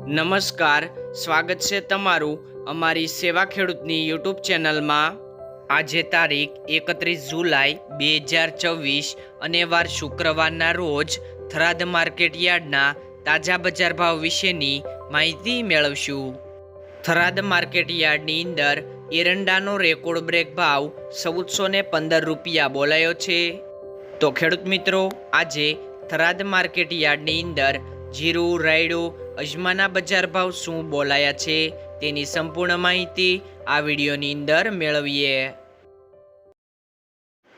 નમસ્કાર, સ્વાગત છે તમારું અમારી સેવા ખેડૂતની યુટ્યુબ ચેનલમાં। આજે તારીખ 31 જુલાઈ 2024 અને વાર શુક્રવારના રોજ થરાદ માર્કેટ યાર્ડના તાજા બજાર ભાવ વિશેની માહિતી મેળવશું। થરાદ માર્કેટ યાર્ડની અંદર એરંડાનો રેકોર્ડ બ્રેક ભાવ 1415 રૂપિયા બોલાયો છે। તો ખેડૂત મિત્રો, આજે થરાદ માર્કેટ યાર્ડની અંદર જીરું, રાયડો, અજમાના બજાર ભાવ શું બોલાયા છે તેની સંપૂર્ણ માહિતી આ વિડીયોની અંદર મેળવીએ।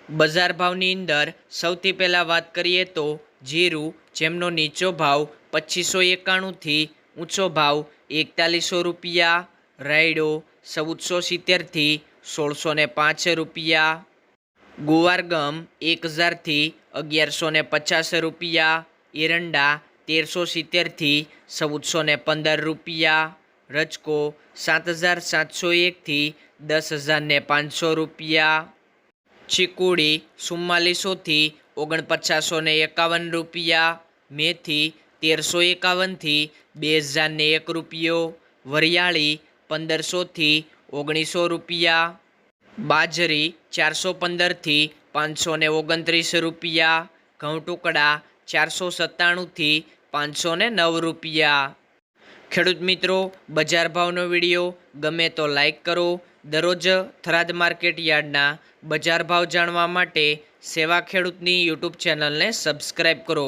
બજાર ભાવની અંદર સૌથી પહેલાં વાત કરીએ તો જીરું, જેમનો નીચો ભાવ 2591 થી ઊંચો ભાવ 4100 રૂપિયા, રાયડો 1470 થી 1605 રૂપિયા, ગુવાર ગમ 1000 થી 1150 રૂપિયા, એરંડા 1370 થી 1415 રૂપિયા, રજકો 7701 થી 10500 રૂપિયા, ચીકુડી 4400 થી 4951 રૂપિયા, મેથી 1351 થી 2001 રૂપિયો, વરિયાળી 1500 થી 1900 રૂપિયા, બાજરી 415 થી 529 રૂપિયા, ઘઉં ટુકડા 497 થી 509 રૂપિયા। ખેડૂત મિત્રો, બજાર ભાવનો વિડીયો ગમે તો લાઈક કરો। દરરોજ થરાદ માર્કેટ યાર્ડના બજાર ભાવ જાણવા માટે સેવા ખેડૂતની યુટ્યુબ ચેનલને સબસ્ક્રાઈબ કરો।